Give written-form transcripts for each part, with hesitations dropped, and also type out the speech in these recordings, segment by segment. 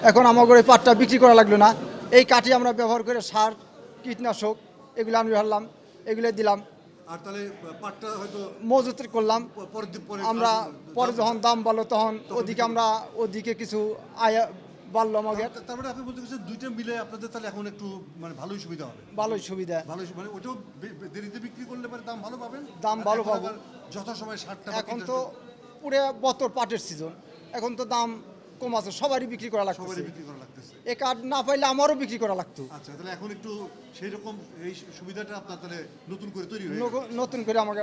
এখন আমাকে এই পাটটা বিক্রি করা লাগলো না, এই কাঠি আমরা ব্যবহার করে সার কীটনাশক এগুলো আমি ভাবলাম এগুলো দিলাম, আর তাহলে পাটটা হয়তো মজুত করলাম। পরে আমরা পরে যখন দাম বাড়লো তখন ওদিকে আমরা ওদিকে কিছু আয় বাড়লো আমাদের, তারপরে আপনি বলতে চাচ্ছেন দুইটা মিলে আপনাদের তাহলে এখন একটু মানে ভালোই সুবিধা হবে। ভালোই সুবিধা, ভালোই মানে ওটাও দেরিতে বিক্রি করলে পরে দাম ভালো পাবেন, দাম ভালো পাবো। যথাসময়ে সারটা এখন তো পুরো বছর পাটের সিজন, এখন তো দাম কম আছে, সবারই বিক্রি করা লাগছে, সবারই বিক্রি করা লাগতেছে। এই কাঠ না পাইলে আমারও বিক্রি করা লাগতো। আচ্ছা, তাহলে এখন একটু সেই রকম এই সুবিধাটা আপনার তাহলে নতুন করে তৈরি হয়ে নতুন করে আমাকে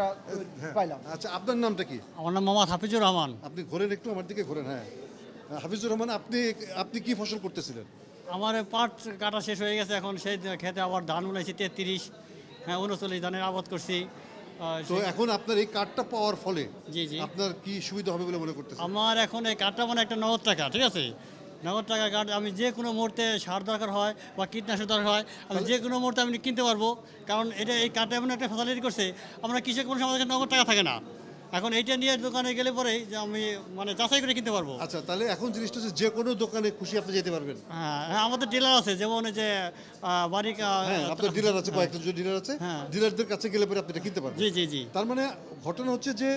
পাইলাম। আচ্ছা, আপনার নামটা কি? আমার নাম মোহাম্মদ হাফিজুর রহমান। আপনি ঘোরেন একটু আমার দিকে ঘোরেন। হ্যাঁ, হাফিজুর রহমান, আপনি কি ফসল করতেছিলেন? আমার পাট কাটা শেষ হয়ে গেছে, এখন সেই খেতে আবার ধান উনাইছি 33, হ্যাঁ 39 ধানের আবাদ করছি। তো এখন আপনার এই কার্ডটা পাওয়ার ফলে জি জি, আপনার কি সুবিধা হবে বলে মনে করতেছেন? আমার এখন এই কাঠটা মানে একটা নগদ টাকা, ঠিক আছে, নগদ টাকা কাঠ। আমি যে কোনো মুহূর্তে সার দরকার হয় বা কীটনাশক দরকার হয়, আমি যে কোনো মুহূর্তে আমি কিনতে পারবো, কারণ এই কাঠটা এমন একটা ফ্যাসিলিটি করছে, আমরা কৃষক কোনো সময় নগদ টাকা থাকে না। এখন এইটা নিয়ে দোকানে গেলে পরেই যে আমি মানে যাচাই করে কিনতে পারবো। আচ্ছা, তাহলে এখন জিনিসটা হচ্ছে যে কোনো দোকানে খুশি আপনি যেতে পারবেন। হ্যাঁ হ্যাঁ, আমাদের ডিলার আছে, যেমন এই যে বাড়ি হ্যাঁ, আপনার ডিলার আছে, কয়েকটা ডিলার আছে, হ্যাঁ। ডিলারদের কাছে গেলে পরে আপনি এটা কিনতে পারবেন। জি জি জি, তার মানে ঘটনা হচ্ছে যে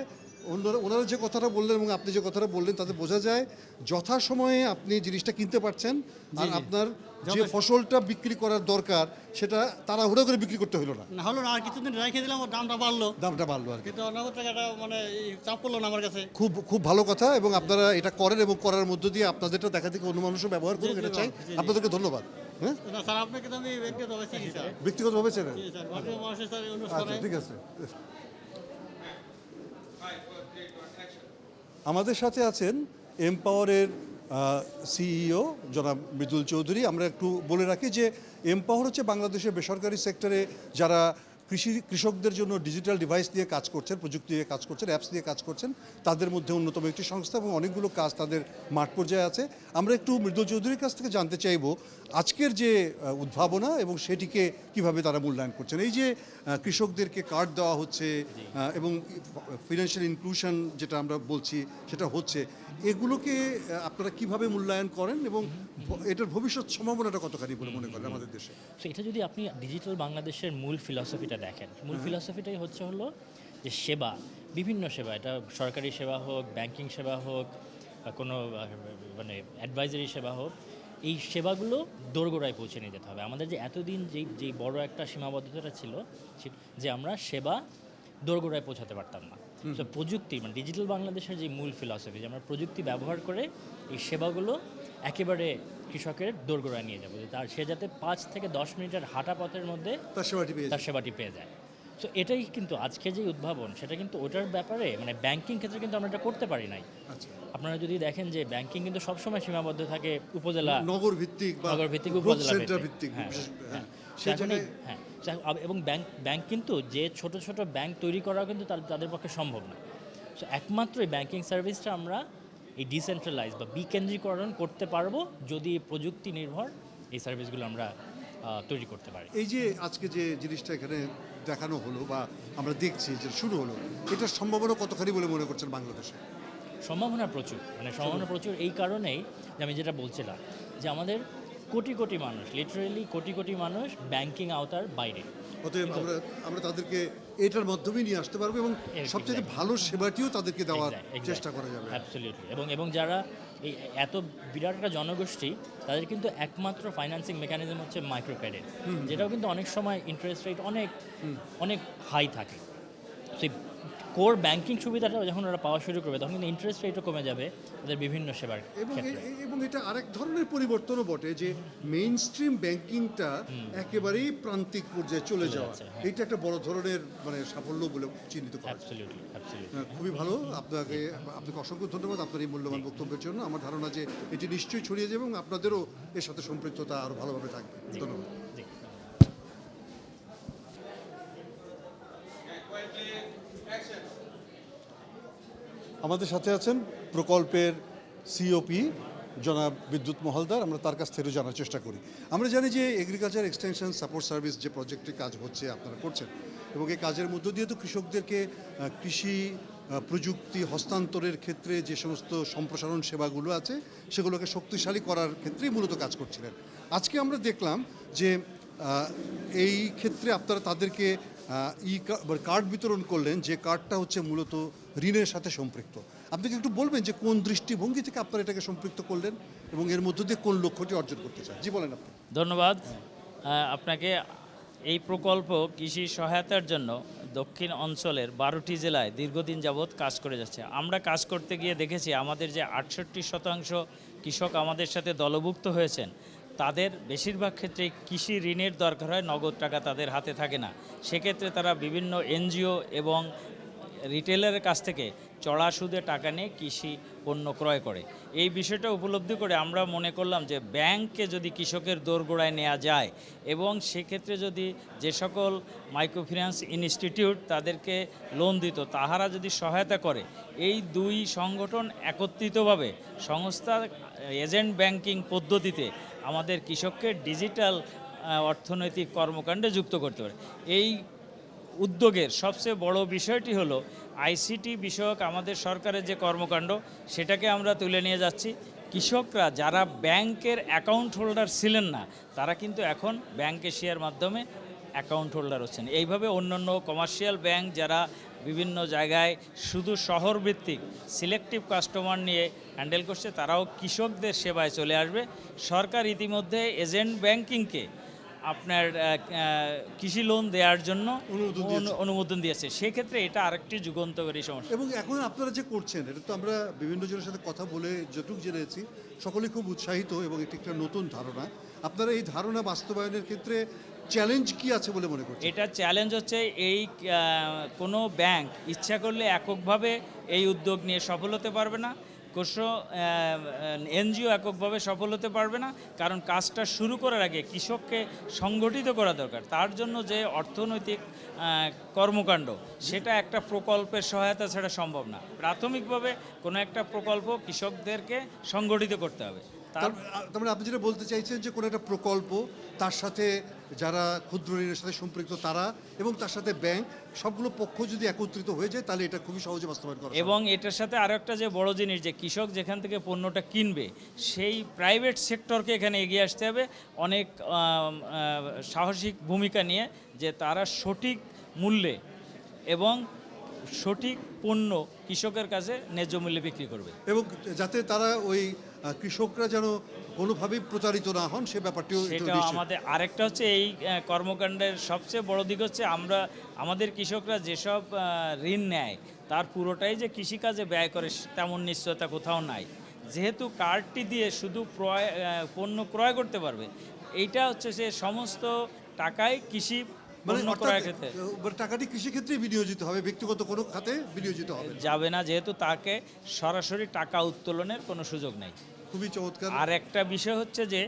ওনারা যে কথাটা বললেন এবং আপনি যে কথাটা বললেন তাতে বোঝা যায় যথাসময়ে আপনি জিনিসটা কিনতে পারছেন, আর জি। আপনার যে ফসলটা বিক্রি করার দরকার সেটা তাড়াহুড়ো করে বিক্রি করতে হলো না। না হলো না, আর কিছুদিন রেখে দিলাম, ওর দামটা বাড়লো, দামটা বাড়লো আর কি। কিন্তু নগদ টাকাটা মানে চাপ পড়লো না আমার কাছে। খুব খুব ভালো কথা, এবং আপনারা এটা করেন এবং করার মধ্য দিয়ে আপনাদেরটা দেখা দেখে অন্য মানুষও ব্যবহার করুন, জি, জি, এটা চাই। জি, জি। আপনাদেরকে ধন্যবাদ। হ্যাঁ, না স্যার, আপনাকে তো আমি ব্যক্তিগতভাবে চিনি স্যার। ব্যক্তিগতভাবে চেনেন? জি স্যার, ভারতীয় মহাশয় স্যার অনুরোধ আচ্ছা, করে। ঠিক আছে। আমাদের সাথে আছেন এমপাওয়ারের সিইও জনাব মৃদুল চৌধুরী। আমরা একটু বলে রাখি যে এমপাওয়ার হচ্ছে বাংলাদেশের বেসরকারি সেক্টরে যারা কৃষকদের জন্য ডিজিটাল ডিভাইস নিয়ে কাজ করছেন, প্রযুক্তি নিয়ে কাজ করছেন, অ্যাপস নিয়ে কাজ করছেন, তাদের মধ্যে অন্যতম একটি সংস্থা, এবং অনেকগুলো কাজ তাদের মাঠ পর্যায়ে আছে। আমরা একটু মৃদুল চৌধুরীর কাছ থেকে জানতে চাইব আজকের যে উদ্ভাবনা এবং সেটিকে কিভাবে তারা মূল্যায়ন করছেন। এই যে কৃষকদেরকে কার্ড দেওয়া হচ্ছে এবং ফিনান্সিয়াল ইনক্লুশন যেটা আমরা বলছি সেটা হচ্ছে, এগুলোকে আপনারা কিভাবে মূল্যায়ন করেন এবং এটার ভবিষ্যৎ সম্ভাবনাটা কতখানি বলে মনে করেন আমাদের দেশে? সো এটা যদি আপনি ডিজিটাল বাংলাদেশের মূল ফিলসফিটা দেখেন, মূল ফিলসফিটাই হলো যে সেবা, বিভিন্ন সেবা, এটা সরকারি সেবা হোক, ব্যাংকিং সেবা হোক, কোনো মানে অ্যাডভাইজারি সেবা হোক, এই সেবাগুলো দোরগোড়ায় পৌঁছে নিয়ে যেতে হবে। আমাদের যে এতদিন যেই বড় একটা সীমাবদ্ধতা ছিল যে আমরা সেবা দোরগোড়ায় পৌঁছাতে পারতাম না। তো প্রযুক্তি মানে ডিজিটাল বাংলাদেশের যে মূল ফিলসফি, যে আমরা প্রযুক্তি ব্যবহার করে এই সেবাগুলো একেবারে কৃষকের দোরগোড়ায় নিয়ে যাবো, সে যাতে 5 থেকে 10 মিনিটের হাঁটা পথের মধ্যে তার সেবাটি পেয়ে যায়। তো এটাই কিন্তু আজকে যে উদ্ভাবন, সেটা কিন্তু ওটার ব্যাপারে মানে ব্যাংকিং ক্ষেত্রে কিন্তু আমরা এটা করতে পারি নাই। আপনারা যদি দেখেন যে ব্যাংকিং কিন্তু সবসময় সীমাবদ্ধ থাকে উপজেলা, নগর ভিত্তিক, উপজেলা ভিত্তিক। হ্যাঁ, এবং ব্যাংক কিন্তু যে ছোট ছোট ব্যাংক তৈরি করা কিন্তু তাদের পক্ষে সম্ভব না। সো একমাত্র এই ব্যাংকিং সার্ভিসটা আমরা এই ডিসেন্ট্রালাইজ বা বিকেন্দ্রীকরণ করতে পারবো যদি প্রযুক্তি নির্ভর এই সার্ভিসগুলো আমরা তৈরি করতে পারি। এই যে আজকে যে জিনিসটা এখানে দেখানো হলো বা আমরা দেখছি যে শুরু হলো, এটার সম্ভাবনা কতখানি বলে মনে করছেন বাংলাদেশে? সম্ভাবনা প্রচুর, মানে সম্ভাবনা প্রচুর এই কারণেই যে আমি যেটা বলছিলাম যে আমাদের কোটি কোটি মানুষ, লিটারেলি কোটি কোটি মানুষ ব্যাংকিং আওতার বাইরে। অতএব আমরা তাদেরকে এটার মাধ্যমে নিয়ে আসতে পারবো এবং সবচেয়ে ভালো সেবাটিও তাদেরকে দেওয়ার চেষ্টা করা যাবে। অ্যাবসলিউটলি। এবং যারা এই এত বিরাট একটা জনগোষ্ঠী, তাদের কিন্তু একমাত্র ফাইন্যান্সিং মেকানিজম হচ্ছে মাইক্রো ক্রেডিট, যেটাও কিন্তু অনেক সময় ইন্টারেস্ট রেট অনেক হাই থাকে। সেই কোর ব্যাংকিং সুবিধাটা যখন ওরা পাওয়া শুরু করবে, তখন কিন্তু ইন্টারেস্ট রেটও কমে যাবে তাদের বিভিন্ন সেবার ক্ষেত্রে। এবং এটা আরেক ধরনের পরিবর্তনও বটে যে মেইন স্ট্রিম ব্যাংকিংটা একেবারেই প্রান্তিক পর্যায়ে চলে যাওয়া, এটা একটা বড় ধরনের মানে সাফল্য বলে চিহ্নিত করা। অ্যাবসলিউটলি। খুবই ভালো। আপনাকে অসংখ্য ধন্যবাদ আপনার এই মূল্যবান বক্তব্যের জন্য। আমার ধারণা যে এটি নিশ্চয়ই ছড়িয়ে যাবে এবং আপনাদেরও এর সাথে সম্পৃক্ততা আরও ভালোভাবে থাকবে। ধন্যবাদ। আমাদের সাথে আছেন প্রকল্পের সিওপি জনাব বিদ্যুৎ মহলদার। আমরা তার কাছ থেকে জানার চেষ্টা করি। আমরা জানি যে এগ্রিকালচার এক্সটেনশন সাপোর্ট সার্ভিস যে প্রজেক্টে কাজ হচ্ছে আপনারা করছেন, এবং এই কাজের মধ্য দিয়ে তো কৃষকদেরকে কৃষি প্রযুক্তি হস্তান্তরের ক্ষেত্রে যে সমস্ত সম্প্রসারণ সেবাগুলো আছে সেগুলোকে শক্তিশালী করার ক্ষেত্রেই মূলত কাজ করছিলেন। আজকে আমরা দেখলাম যে এই ক্ষেত্রে আপনারা তাদেরকে কার্ড বিতরণ করলেন, যে কার্ডটা হচ্ছে মূলত ঋণের সাথে সম্পৃক্ত। আপনি কি একটু বলবেন যে কোন দৃষ্টিভঙ্গি থেকে আপনারা এটাকে সম্পৃক্ত করলেন এবং এর মধ্য দিয়ে কোন লক্ষ্যটি অর্জন করতে চান? জি বলেন আপনি। ধন্যবাদ আপনাকে। এই প্রকল্প কৃষি সহায়তার জন্য দক্ষিণ অঞ্চলের 12টি জেলায় দীর্ঘদিন যাবৎ কাজ করে যাচ্ছে। আমরা কাজ করতে গিয়ে দেখেছি আমাদের যে 68% কৃষক আমাদের সাথে দলভুক্ত হয়েছেন, তাদের বেশিরভাগ ক্ষেত্রেই কৃষি ঋণের দরকার হয়, নগদ টাকা তাদের হাতে থাকে না। সেক্ষেত্রে তারা বিভিন্ন এনজিও এবং রিটেলারের কাছ থেকে চড়া সুদে টাকা নিয়ে কৃষি পণ্য ক্রয় করে। এই বিষয়টা উপলব্ধি করে আমরা মনে করলাম যে ব্যাংককে যদি কৃষকের দোরগোড়ায় নেওয়া যায় এবং সেক্ষেত্রে যদি যে সকল মাইক্রোফিন্যান্স ইনস্টিটিউট তাদেরকে লোন দিত তাহারা যদি সহায়তা করে, এই দুই সংগঠন একত্রিতভাবে সংস্থা এজেন্ট ব্যাংকিং পদ্ধতিতে আমাদের কৃষককে ডিজিটাল অর্থনৈতিক কর্মকাণ্ডে যুক্ত করতে পারে। এই উদ্যোগের সবচেয়ে বড় বিষয়টি হলো আইসিটি বিষয়ক আমাদের সরকারের যে কর্মকাণ্ড সেটাকে আমরা তুলে নিয়ে যাচ্ছি। কৃষকরা যারা ব্যাংকের অ্যাকাউন্ট হোল্ডার ছিলেন না, তারা কিন্তু এখন ব্যাংক এশিয়ার মাধ্যমে অ্যাকাউন্ট হোল্ডার হচ্ছেন। এইভাবে অন্যান্য কমার্শিয়াল ব্যাংক যারা বিভিন্ন জায়গায় শুধু শহরভিত্তিক সিলেক্টিভ কাস্টমার নিয়ে হ্যান্ডেল করছে, তারাও কৃষকদের সেবায় চলে আসবে। সরকার ইতিমধ্যে এজেন্ট ব্যাংকিংকে আপনার কৃষি লোন দেওয়ার জন্য অনুমোদন দিয়েছে। সেক্ষেত্রে এটা আরেকটি যুগান্তকারী সমস্যা। এবং এখন আপনারা যে করছেন এটা তো আমরা বিভিন্ন জনের সাথে কথা বলে যেটুকু জেনেছি সকলেই খুব উৎসাহিত এবং এটি একটা নতুন ধারণা। আপনারা এই ধারণা বাস্তবায়নের ক্ষেত্রে চ্যালেঞ্জ কি আছে বলে মনে করছেন? এটা চ্যালেঞ্জ হচ্ছে এই কোনো ব্যাংক ইচ্ছা করলে এককভাবে এই উদ্যোগ নিয়ে সফল হতে পারবে না, কোনো এনজিও এককভাবে সফল হতে পারবে না। কারণ কাজটা শুরু করার আগে কৃষককে সংগঠিত করা দরকার। তার জন্য যে অর্থনৈতিক কর্মকাণ্ড সেটা একটা প্রকল্পের সহায়তা ছাড়া সম্ভব না। প্রাথমিকভাবে কোনো একটা প্রকল্প কৃষকদেরকে সংগঠিত করতে হবে। তার মানে আপনি যেটা বলতে চাইছেন যে কোনো একটা প্রকল্প, তার সাথে যারা ক্ষুদ্র ঋণের সাথে সম্পৃক্ত তারা এবং তার সাথে ব্যাংক, সবগুলো পক্ষ যদি একত্রিত হয়ে যায় তাহলে এটা খুবই সহজে বাস্তবায়ন করা। এবং এটার সাথে আরও একটা যে বড় জিনিস, যে কৃষক যেখান থেকে পণ্যটা কিনবে সেই প্রাইভেট সেক্টরকে এখানে এগিয়ে আসতে হবে অনেক সাহসিক ভূমিকা নিয়ে, যে তারা সঠিক মূল্যে এবং সঠিক পণ্য কৃষকের কাছে ন্যায্য মূল্যে বিক্রি করবে এবং যাতে তারা ওই কৃষকরা যেন কোনোভাবেই প্রতারিত না হন সে ব্যাপারটিও সেটা আমাদের আরেকটা হচ্ছে। এই কর্মকাণ্ডের সবচেয়ে বড় দিক হচ্ছে আমাদের কৃষকরা যেসব ঋণ নেয় তার পুরোটাই যে কৃষিকাজে ব্যয় করে তেমন নিশ্চয়তা কোথাও নাই। যেহেতু কার্ডটি দিয়ে শুধু পণ্য ক্রয় করতে পারবে, এইটা হচ্ছে যে সমস্ত টাকাই কৃষি পণ্য ক্রয়ের ক্ষেত্রে টাকাটি কৃষিক্ষেত্রে বিনিয়োজিত হবে, ব্যক্তিগত কোনো খাতে বিনিয়োজিত হবে যাবে না, যেহেতু তাকে সরাসরি টাকা উত্তোলনের কোনো সুযোগ নেই। খুবই চমৎকার। আর একটা বিষয় হচ্ছে যে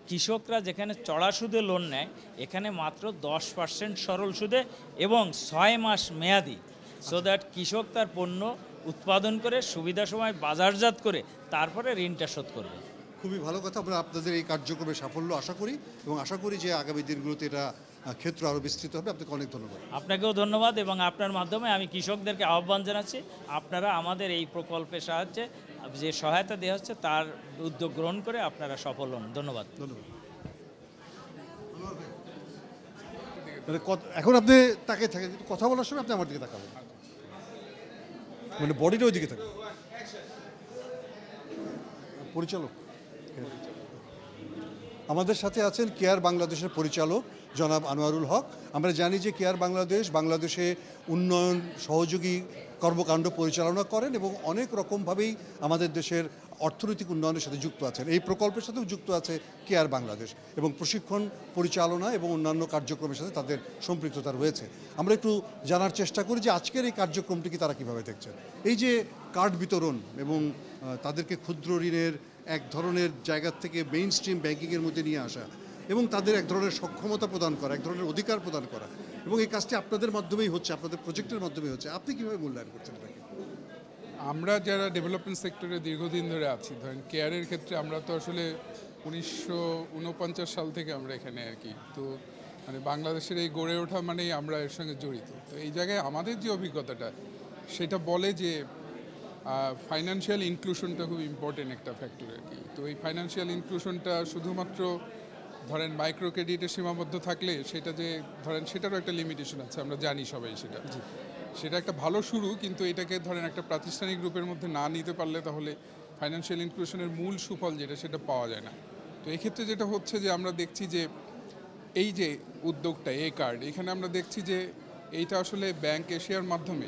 কৃষকরা যেখানে চড়া সুদে লোন নেয়, এখানে মাত্র 10% সরল সুদে এবং 6 মাস মেয়াদি, সো দ্যাট কৃষক তার পণ্য উৎপাদন করে সুবিধা সময় বাজারজাত করে তারপরে ঋণটা শোধ করবে। খুবই ভালো কথা। আমরা আপনাদের এই কার্যক্রমে সাফল্য আশা করি এবং আশা করি যে আগামী দিনগুলোতে এটা ক্ষেত্র আরও বিস্তৃত হবে। আপনাকে অনেক ধন্যবাদ। আপনাকেও ধন্যবাদ এবং আপনার মাধ্যমে আমি কৃষকদেরকে আহ্বান জানাচ্ছি, আপনারা আমাদের এই প্রকল্পের সাহায্যে যে সহায়তা দেওয়া হচ্ছে তার উদ্যোগ গ্রহণ করে আপনারা সফল হন। ধন্যবাদ। ধন্যবাদ। মানে এখন আপনি তাকে থাকে কথা বলার সময় আপনি আমার দিকে তাকাবেন, মানে বডিটা ওই দিকে থাকে। পরিচালক আমাদের সাথে আছেন কেয়ার বাংলাদেশের পরিচালক জনাব আনোয়ারুল হক। আমরা জানি যে কেয়ার বাংলাদেশে উন্নয়ন সহযোগী কর্মকাণ্ড পরিচালনা করেন এবং অনেক রকমভাবেই আমাদের দেশের অর্থনৈতিক উন্নয়নের সাথে যুক্ত আছেন। এই প্রকল্পের সাথেও যুক্ত আছে কেয়ার বাংলাদেশ এবং প্রশিক্ষণ পরিচালনা এবং অন্যান্য কার্যক্রমের সাথে তাদের সম্পৃক্ততা রয়েছে। আমরা একটু জানার চেষ্টা করি যে আজকের এই কার্যক্রমটিকে তারা কীভাবে দেখছেন। এই যে কার্ড বিতরণ এবং তাদেরকে ক্ষুদ্র ঋণের এক ধরনের জায়গা থেকে মেইন স্ট্রিম ব্যাংকিংয়ের মধ্যে নিয়ে আসা এবং তাদের এক ধরনের সক্ষমতা প্রদান করা, এক ধরনের অধিকার প্রদান করা, এবং এই কাজটি আপনাদের মাধ্যমেই হচ্ছে, আপনাদের প্রজেক্টের মাধ্যমেে হচ্ছে। আপনি কীভাবে মূল্যায়ন করছেন এটাকে? আমরা যারা ডেভেলপমেন্ট সেক্টরে দীর্ঘদিন ধরে আছি, ধরেন কেয়ারের ক্ষেত্রে আমরা তো আসলে 1949 সাল থেকে আমরা এখানে আর কি, তো মানে বাংলাদেশের এই গড়ে ওঠা মানেই আমরা এর সঙ্গে জড়িত। তো এই জায়গায় আমাদের যে অভিজ্ঞতাটা সেটা বলে যে ফাইন্যান্সিয়াল ইনক্লুশনটা খুব ইম্পর্টেন্ট একটা ফ্যাক্টর আর কি। তো এই ফাইন্যান্সিয়াল ইনক্লুশনটা শুধুমাত্র ধরেন মাইক্রো ক্রেডিটে সীমাবদ্ধ থাকলে সেটা যে ধরেন সেটারও একটা লিমিটেশন আছে, আমরা জানি সবাই সেটা একটা ভালো শুরু, কিন্তু এটাকে ধরেন একটা প্রাতিষ্ঠানিক রূপের মধ্যে না নিতে পারলে তাহলে ফাইন্যান্সিয়াল ইনক্লুশনের মূল সুফল যেটা সেটা পাওয়া যায় না। তো এক্ষেত্রে যেটা হচ্ছে যে আমরা দেখছি যে এই যে উদ্যোগটা এ কার্ড, এখানে আমরা দেখছি যে এইটা আসলে ব্যাংক এশিয়ার মাধ্যমে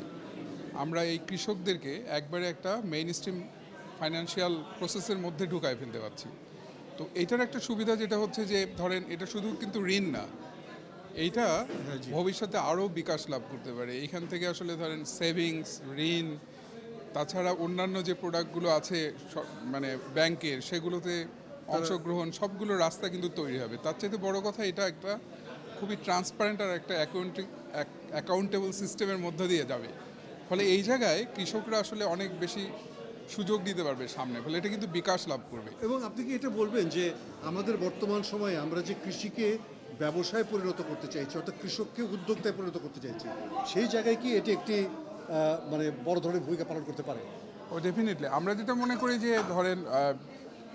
আমরা এই কৃষকদেরকে একবারে একটা মেইন স্ট্রিম ফাইন্যান্সিয়াল প্রসেসের মধ্যে ঢুকায় ফেলতে পারছি। তো এইটার একটা সুবিধা যেটা হচ্ছে যে ধরেন এটা শুধু কিন্তু ঋণ না, এইটা ভবিষ্যতে আরও বিকাশ লাভ করতে পারে। এইখান থেকে আসলে ধরেন সেভিংস, ঋণ, তাছাড়া অন্যান্য যে প্রোডাক্টগুলো আছে মানে ব্যাংকের, সেগুলোতে অংশগ্রহণ, সবগুলো রাস্তা কিন্তু তৈরি হবে। তার চাইতে বড় কথা, এটা একটা খুবই ট্রান্সপারেন্ট আর একটা অ্যাকাউন্টেবল সিস্টেমের মধ্য দিয়ে যাবে। ফলে এই জায়গায় কৃষকরা আসলে অনেক বেশি সুযোগ দিতে পারবে সামনে, ফলে এটা কিন্তু বিকাশ লাভ করবে। এবং আপনি কি এটা বলবেন যে আমাদের বর্তমান সময়ে আমরা যে কৃষিকে ব্যবসায় পরিণত করতে চাইছি, অর্থাৎ কৃষককে উদ্যোক্তায় পরিণত করতে চাইছি, সেই জায়গায় কি এটি একটি মানে বড় ধরনের ভূমিকা পালন করতে পারে? ও ডেফিনেটলি। আমরা যেটা মনে করি যে ধরেন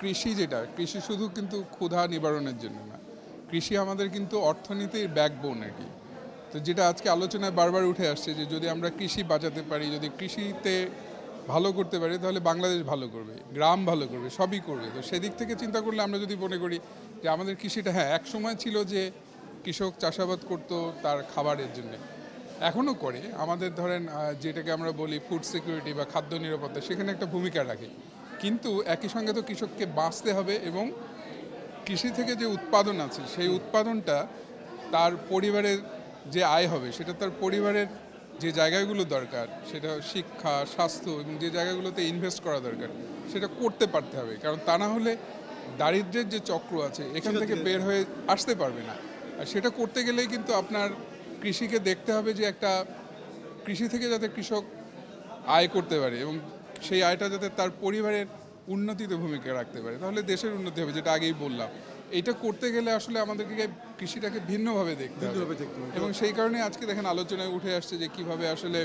কৃষি শুধু কিন্তু ক্ষুধা নিবারণের জন্য না, কৃষি আমাদের কিন্তু অর্থনীতির ব্যাকবোন আর কি। তো যেটা আজকে আলোচনায় বারবার উঠে আসছে যে যদি আমরা কৃষি বাঁচাতে পারি, যদি কৃষিতে ভালো করতে পারি, তাহলে বাংলাদেশ ভালো করবে, গ্রাম ভালো করবে, সবই করবে। তো সেদিক থেকে চিন্তা করলে আমরা যদি মনে করি যে আমাদের কৃষিটা, হ্যাঁ এক সময় ছিল যে কৃষক চাষাবাদ করতো তার খাবারের জন্য, এখনও করে, আমাদের ধরেন যেটাকে আমরা বলি ফুড সিকিউরিটি বা খাদ্য নিরাপত্তা, সেখানে একটা ভূমিকা রাখে। কিন্তু একই সঙ্গে তো কৃষককে বাঁচতে হবে, এবং কৃষি থেকে যে উৎপাদন আছে সেই উৎপাদনটা তার পরিবারের যে আয় হবে, সেটা তার পরিবারের যে জায়গাগুলো দরকার, সেটা শিক্ষা, স্বাস্থ্য এবং যে জায়গাগুলোতে ইনভেস্ট করা দরকার, সেটা করতে পারতে হবে। কারণ তা না হলে দারিদ্র্যের যে চক্র আছে এখান থেকে বের হয়ে আসতে পারবে না। আর সেটা করতে গেলেই কিন্তু আপনার কৃষিকে দেখতে হবে যে একটা কৃষি থেকে যাতে কৃষক আয় করতে পারে এবং সেই আয়টা যাতে তার পরিবারের উন্নতিতে ভূমিকা রাখতে পারে, তাহলে দেশের উন্নতি হবে, যেটা আগেই বললাম। এইটা করতে গেলে আসলে আমাদেরকে কৃষিটাকে ভিন্নভাবে দেখতে হবে। এবং সেই কারণে আজকে দেখেন আলোচনায় উঠে আসছে যে কিভাবে আসলে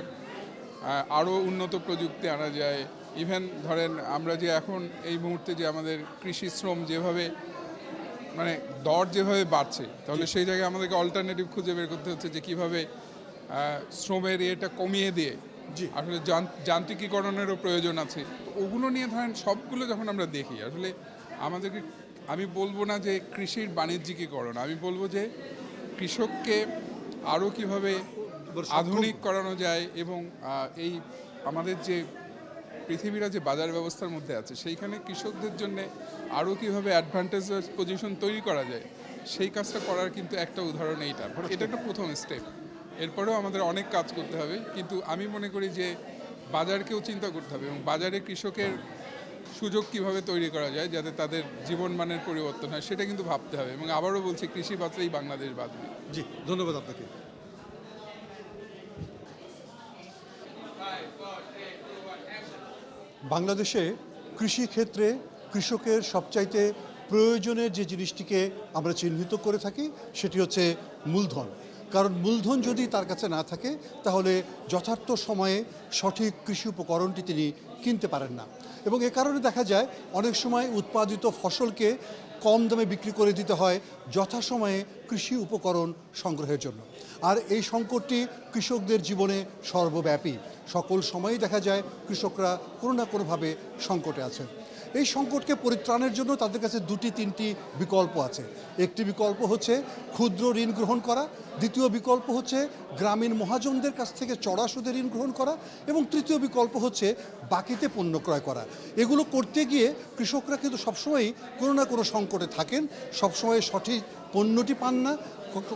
আরও উন্নত প্রযুক্তি আনা যায়। ইভেন ধরেন আমরা যে এখন এই মুহূর্তে যে আমাদের কৃষি শ্রম যেভাবে মানে দর যেভাবে বাড়ছে, তাহলে সেই জায়গায় আমাদেরকে অল্টারনেটিভ খুঁজে বের করতে হচ্ছে যে কীভাবে শ্রমের ইয়েটা কমিয়ে দিয়ে আসলে যান্ত্রিকীকরণেরও প্রয়োজন আছে। ওগুলো নিয়ে ধরেন সবগুলো যখন আমরা দেখি, আসলে আমাদেরকে, আমি বলবো না যে কৃষির বাণিজ্যিকীকরণ, আমি বলবো যে কৃষককে আরও কীভাবে আধুনিক করানো যায়, এবং এই আমাদের যে পৃথিবীরা যে বাজার ব্যবস্থার মধ্যে আছে সেইখানে কৃষকদের জন্য আরও কীভাবে অ্যাডভান্টেজ পজিশন তৈরি করা যায়, সেই কাজটা করার কিন্তু একটা উদাহরণ এইটা। এটা একটা প্রথম স্টেপ। এরপরেও আমাদের অনেক কাজ করতে হবে, কিন্তু আমি মনে করি যে বাজারকেও চিন্তা করতে হবে, এবং বাজারে কৃষকের সুযোগ কিভাবে তৈরি করা যায় যাতে তাদের জীবনমানের পরিবর্তন হয়, সেটা কিন্তু ভাবতে হবে। এবং আবারও বলছি, কৃষি বাঁচলেই বাংলাদেশ বাঁচবে। জি, ধন্যবাদ আপনাকে। বাংলাদেশে কৃষি ক্ষেত্রে কৃষকের সবচাইতে প্রয়োজনের যে জিনিসটিকে আমরা চিহ্নিত করে থাকি সেটি হচ্ছে মূলধন। কারণ মূলধন যদি তার কাছে না থাকে তাহলে যথার্থ সময়ে সঠিক কৃষি উপকরণটি তিনি কিনতে পারেন না। এবং এ কারণে দেখা যায় অনেক সময় উৎপাদিত ফসলকে কম দামে বিক্রি করে দিতে হয় যথাসময়ে কৃষি উপকরণ সংগ্রহের জন্য। আর এই সংকটটি কৃষকদের জীবনে সর্বব্যাপী, সকল সময়েই দেখা যায় কৃষকরা কোনো না কোনোভাবে সংকটে আছেন। এই সংকটকে পরিত্রাণের জন্য তাদের কাছে দুটি তিনটি বিকল্প আছে। একটি বিকল্প হচ্ছে ক্ষুদ্র ঋণ গ্রহণ করা, দ্বিতীয় বিকল্প হচ্ছে গ্রামীণ মহাজনদের কাছ থেকে চড়া সুদে ঋণ গ্রহণ করা, এবং তৃতীয় বিকল্প হচ্ছে বাকিতে পণ্য ক্রয় করা। এগুলো করতে গিয়ে কৃষকরা কিন্তু সবসময়ই কোনো না কোনো সংকটে থাকেন, সবসময় সঠিক পণ্যটি পান না,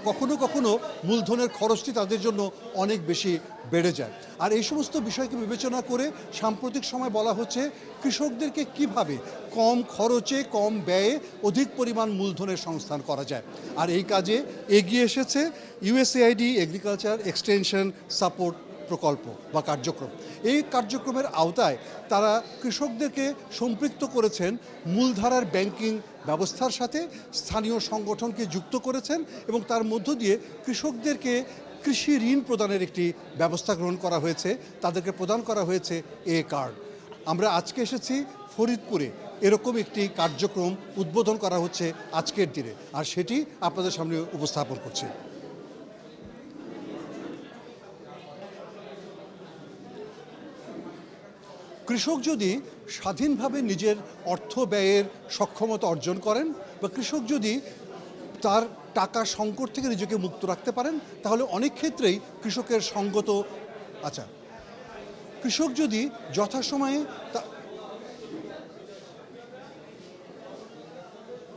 কখনো কখনো মূলধনের খরচটি তাদের জন্য অনেক বেশি বেড়ে যায়। আর এই সমস্ত বিষয়কে বিবেচনা করে সাম্প্রতিক সময় বলা হচ্ছে কৃষকদেরকে কিভাবে কম খরচে কম ব্যয়ে অধিক পরিমাণ মূলধনের সংস্থান করা যায়। আর এই কাজে এগিয়ে এসেছে ইউএসএআইডি এগ্রিকালচার এক্সটেনশন সাপোর্ট প্রকল্প বা কার্যক্রম। এই কার্যক্রমের আওতায় তারা কৃষকদেরকে সম্পৃক্ত করেছেন মূলধারার ব্যাংকিং ব্যবস্থার সাথে, স্থানীয় সংগঠনকে যুক্ত করেছেন, এবং তার মধ্য দিয়ে কৃষকদেরকে কৃষি ঋণ প্রদানের একটি ব্যবস্থা গ্রহণ করা হয়েছে, তাদেরকে প্রদান করা হয়েছে এ কার্ড। আমরা আজকে এসেছি ফরিদপুরে, এরকম একটি কার্যক্রম উদ্বোধন করা হচ্ছে আজকের দিনে, আর সেটি আপনাদের সামনে উপস্থাপন করছি। কৃষক যদি স্বাধীনভাবে নিজের অর্থ ব্যয়ের সক্ষমতা অর্জন করেন, বা কৃষক যদি তার টাকা সংকট থেকে নিজেকে মুক্ত রাখতে পারেন, তাহলে অনেক ক্ষেত্রেই কৃষকের সঙ্গত কৃষক যদি যথাসময়ে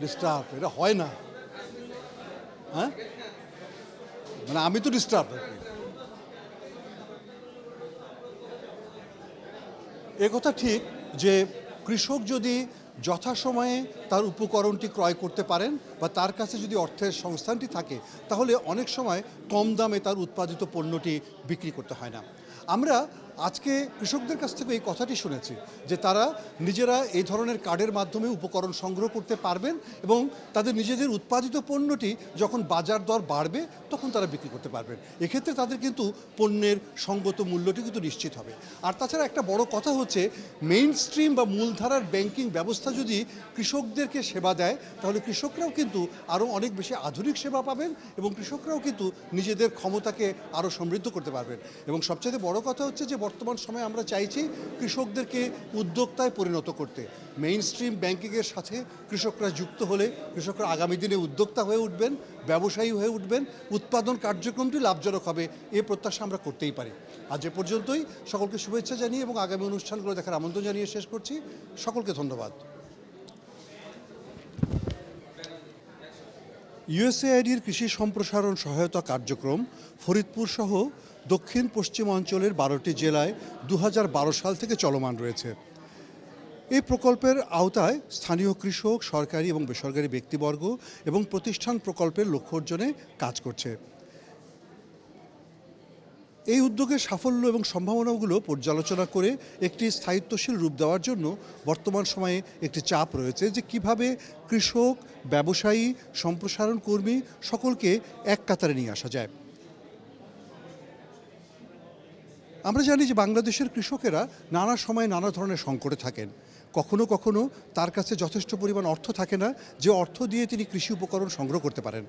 ডিস্টার্ব, এটা হয় না, হ্যাঁ, মানে আমি তো ডিস্টার্ব। এ কথা ঠিক যে কৃষক যদি যথাসময়ে তার উপকরণটি ক্রয় করতে পারেন, বা তার কাছে যদি অর্থের সংস্থানটি থাকে, তাহলে অনেক সময় কম দামে তার উৎপাদিত পণ্যটি বিক্রি করতে হয় না। আমরা আজকে কৃষকদের কাছ থেকে এই কথাটি শুনেছি যে তারা নিজেরা এই ধরনের কার্ডের মাধ্যমে উপকরণ সংগ্রহ করতে পারবেন, এবং তাদের নিজেদের উৎপাদিত পণ্যটি যখন বাজার দর বাড়বে তখন তারা বিক্রি করতে পারবেন। এক্ষেত্রে তাদের কিন্তু পণ্যের সঙ্গত মূল্যটি কিন্তু নিশ্চিত হবে। আর তাছাড়া একটা বড় কথা হচ্ছে, মেইন স্ট্রিম বা মূলধারার ব্যাংকিং ব্যবস্থা যদি কৃষকদেরকে সেবা দেয়, তাহলে কৃষকরাও কিন্তু আরও অনেক বেশি আধুনিক সেবা পাবেন, এবং কৃষকরাও কিন্তু নিজেদের ক্ষমতাকে আরও সমৃদ্ধ করতে পারবেন। এবং সবচেয়ে বড় কথা হচ্ছে যে বর্তমান সময়ে আমরা চাইছি কৃষকদেরকে উদ্যোক্তায় পরিণত করতে। মেইন স্ট্রিম ব্যাংকিংয়ের সাথে কৃষকরা যুক্ত হলে কৃষকরা আগামী দিনে উদ্যোক্তা হয়ে উঠবেন, ব্যবসায়ী হয়ে উঠবেন, উৎপাদন কার্যক্রমটি লাভজনক হবে, এ প্রত্যাশা আমরা করতেই পারি। আজ এ পর্যন্তই। সকলকে শুভেচ্ছা জানিয়ে এবং আগামী অনুষ্ঠানগুলো দেখার আমন্ত্রণ জানিয়ে শেষ করছি। সকলকে ধন্যবাদ। ইউএসএআইডির কৃষি সম্প্রসারণ সহায়তা কার্যক্রম ফরিদপুর সহ দক্ষিণ পশ্চিম অঞ্চলের 12টি জেলায় 2012 সাল থেকে চলমান রয়েছে। এই প্রকল্পের আওতায় স্থানীয় কৃষক, সরকারি এবং বেসরকারি ব্যক্তিবর্গ এবং প্রতিষ্ঠান প্রকল্পের লক্ষ্য অর্জনে কাজ করছে। এই উদ্যোগের সাফল্য এবং সম্ভাবনাগুলো পর্যালোচনা করে একটি স্থায়িত্বশীল রূপ দেওয়ার জন্য বর্তমান সময়ে একটি চাপ রয়েছে যে কিভাবে কৃষক, ব্যবসায়ী, সম্প্রসারণ কর্মী সকলকে এক কাতারে নিয়ে আসা যায়। আমরা জানি যে বাংলাদেশের কৃষকেরা নানা সময়ে নানা ধরনের সংকটে থাকেন। কখনো কখনো তার কাছে যথেষ্ট পরিমাণ অর্থ থাকে না যে অর্থ দিয়ে তিনি কৃষি উপকরণ সংগ্রহ করতে পারেন।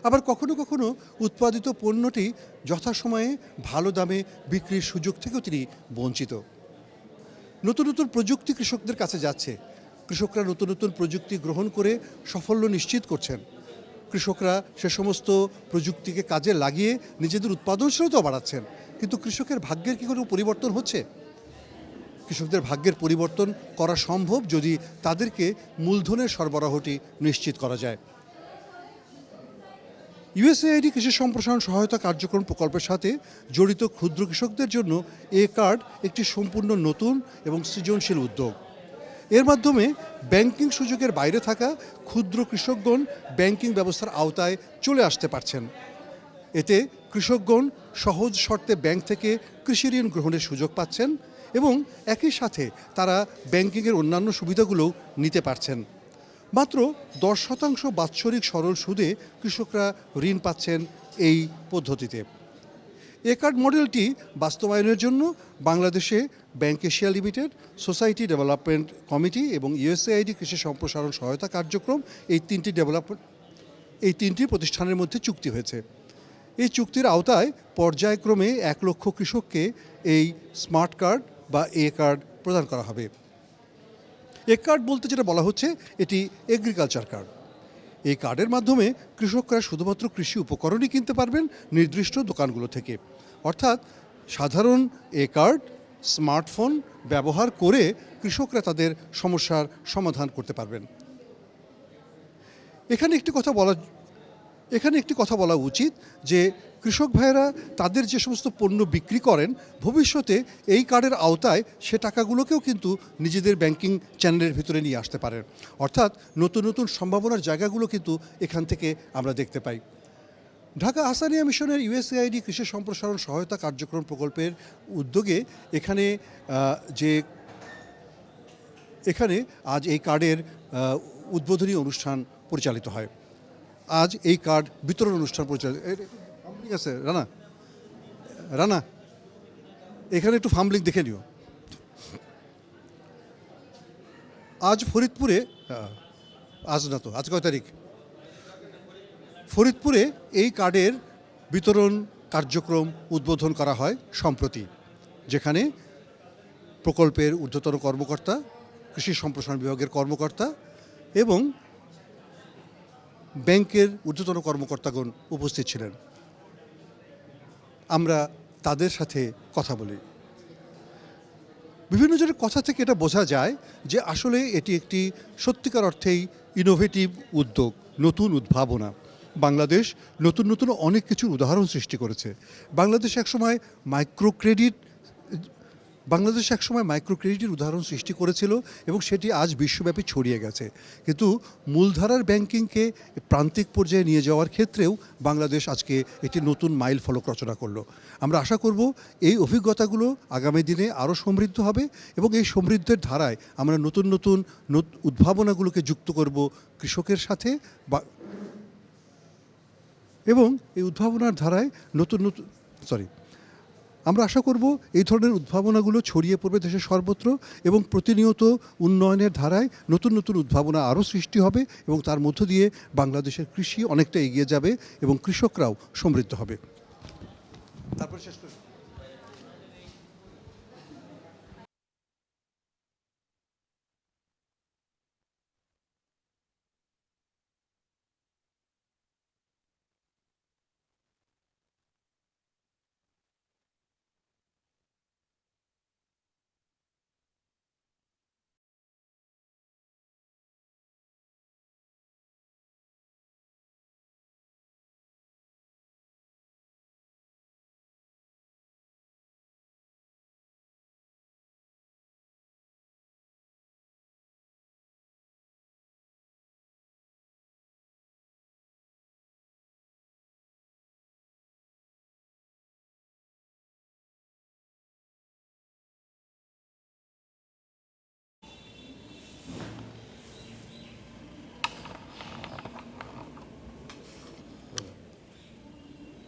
আবার কখনো কখনো উৎপাদিত পণ্যটি যথাসময়ে ভালো দামে বিক্রির সুযোগ থেকেও তিনি বঞ্চিত। নতুন নতুন প্রযুক্তি কৃষকদের কাছে যাচ্ছে, কৃষকরা নতুন নতুন প্রযুক্তি গ্রহণ করে সাফল্য নিশ্চিত করছেন। কৃষকরা সে সমস্ত প্রযুক্তিকে কাজে লাগিয়ে নিজেদের উৎপাদনশীলতাও বাড়াচ্ছেন। কিন্তু কৃষকের ভাগ্যের কি কোনো পরিবর্তন হচ্ছে? কৃষকদের ভাগ্যের পরিবর্তন করা সম্ভব যদি তাদেরকে মূলধনের সরবরাহটি নিশ্চিত করা যায়। ইউএসএআইডি কৃষি সম্প্রসারণ সহায়তা কার্যক্রম প্রকল্পের সাথে জড়িত ক্ষুদ্র কৃষকদের জন্য এ কার্ড একটি সম্পূর্ণ নতুন এবং সৃজনশীল উদ্যোগ। এর মাধ্যমে ব্যাংকিং সুযোগের বাইরে থাকা ক্ষুদ্র কৃষকগণ ব্যাংকিং ব্যবস্থার আওতায় চলে আসতে পারছেন। এতে কৃষকগণ সহজ শর্তে ব্যাংক থেকে কৃষি ঋণ গ্রহণের সুযোগ পাচ্ছেন, এবং একই সাথে তারা ব্যাংকিংয়ের অন্যান্য সুবিধাগুলোও নিতে পারছেন। মাত্র 10% বাৎসরিক সরল সুদে কৃষকরা ঋণ পাচ্ছেন এই পদ্ধতিতে। এ কার্ড মডেলটি বাস্তবায়নের জন্য বাংলাদেশে bank Asia limited, society development committee এবং ইউএসএআইডি কৃষি সম্প্রসারণ সহায়তা কার্যক্রম এই তিনটি প্রতিষ্ঠানের মধ্যে চুক্তি হয়েছে। এই চুক্তির আওতায় পর্যায়ক্রমে 1 লক্ষ কৃষককে এই স্মার্ট কার্ড বা এ কার্ড প্রদান করা হবে। এ কার্ড বলতে যেটা বলা হচ্ছে, এটি এগ্রিকালচার কার্ড। এই কার্ডের মাধ্যমে কৃষকরা শুধুমাত্র কৃষি উপকরণই কিনতে পারবেন নির্দিষ্ট দোকানগুলো থেকে। অর্থাৎ সাধারণ এ কার্ড, স্মার্টফোন ব্যবহার করে কৃষকরা তাদের সমস্যার সমাধান করতে পারবেন। এখানে একটি কথা বলা উচিত যে কৃষক ভাইয়েরা তাদের যে সমস্ত পণ্য বিক্রি করেন, ভবিষ্যতে এই কার্ডের আওতায় সে টাকাগুলোকেও কিন্তু নিজেদের ব্যাংকিং চ্যানেলের ভিতরে নিয়ে আসতে পারেন। অর্থাৎ নতুন নতুন সম্ভাবনার জায়গাগুলো কিন্তু এখান থেকে আমরা দেখতে পাই। ঢাকা আহসানিয়া মিশনের ইউএসএআইডি কৃষি সম্প্রসারণ সহায়তা কার্যক্রম প্রকল্পের উদ্যোগে এখানে আজ এই কার্ডের উদ্বোধনী অনুষ্ঠান পরিচালিত হয়। আজ এই কার্ড বিতরণ অনুষ্ঠান পরিচালিত। ঠিক আছে রানা, রানা এখানে একটু ফাম্বলিং দেখে নিও। আজ ফরিদপুরে, আজ না তো, আজ কয় তারিখ, ফরিদপুরে এই কার্ডের বিতরণ কার্যক্রম উদ্বোধন করা হয় সম্প্রতি, যেখানে প্রকল্পের ঊর্ধ্বতন কর্মকর্তা, কৃষি সম্প্রসারণ বিভাগের কর্মকর্তা এবং ব্যাংকের ঊর্ধ্বতন কর্মকর্তাগণ উপস্থিত ছিলেন। আমরা তাদের সাথে কথা বলি। বিভিন্ন জনের কথা থেকে এটা বোঝা যায় যে আসলে এটি একটি সত্যিকার অর্থেই ইনোভেটিভ উদ্যোগ, নতুন উদ্ভাবনা। বাংলাদেশ নতুন নতুন অনেক কিছুর উদাহরণ সৃষ্টি করেছে। বাংলাদেশ একসময় মাইক্রো ক্রেডিটের উদাহরণ সৃষ্টি করেছিল এবং সেটি আজ বিশ্বব্যাপী ছড়িয়ে গেছে। কিন্তু মূলধারার ব্যাংকিংকে প্রান্তিক পর্যায়ে নিয়ে যাওয়ার ক্ষেত্রেও বাংলাদেশ আজকে একটি নতুন মাইল ফলক রচনা করলো। আমরা আশা করব এই অভিজ্ঞতাগুলো আগামী দিনে আরও সমৃদ্ধ হবে এবং এই সমৃদ্ধের ধারায় আমরা নতুন নতুন উদ্ভাবনাগুলোকে যুক্ত করব কৃষকের সাথে এবং এই উদ্ভাবনার ধারায় আমরা আশা করব এই ধরনের উদ্ভাবনাগুলো ছড়িয়ে পড়বে দেশের সর্বত্র এবং প্রতিনিয়ত উন্নয়নের ধারায় নতুন নতুন উদ্ভাবনা আরও সৃষ্টি হবে এবং তার মধ্য দিয়ে বাংলাদেশের কৃষি অনেকটা এগিয়ে যাবে এবং কৃষকরাও সমৃদ্ধ হবে। তারপর শেষ করি।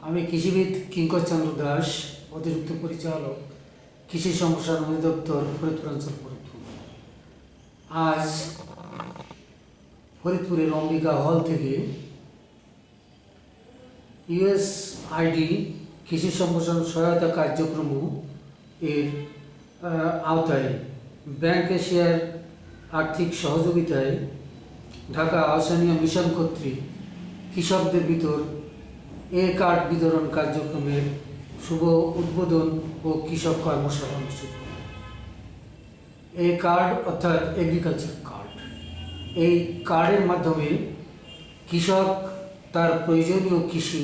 আমি কৃষিবিদ কিঙ্কর চন্দ্র দাস, অতিরিক্ত পরিচালক, কৃষি সম্প্রসারণ অধিদপ্তর, ফরিদপুরাঞ্চল, ফরিদপুর। আজ ফরিদপুরের অম্বিকা হল থেকে ইউএসআইডি কৃষি সম্প্রসারণ সহায়তা কার্যক্রম এর আওতায় ব্যাংক এশিয়ার আর্থিক সহযোগিতায় ঢাকা আহ্বানীয় মিশন কর্তৃক কৃষকদের ভিতর কার্ড বিতরণ কার্যক্রমের শুভ উদ্বোধন ও কৃষক কর্মশালা অনুষ্ঠিত। কার্ড অর্থাৎ এগ্রিকালচার কার্ড, এই কার্ডের মাধ্যমে কৃষক তার প্রয়োজনীয় কৃষি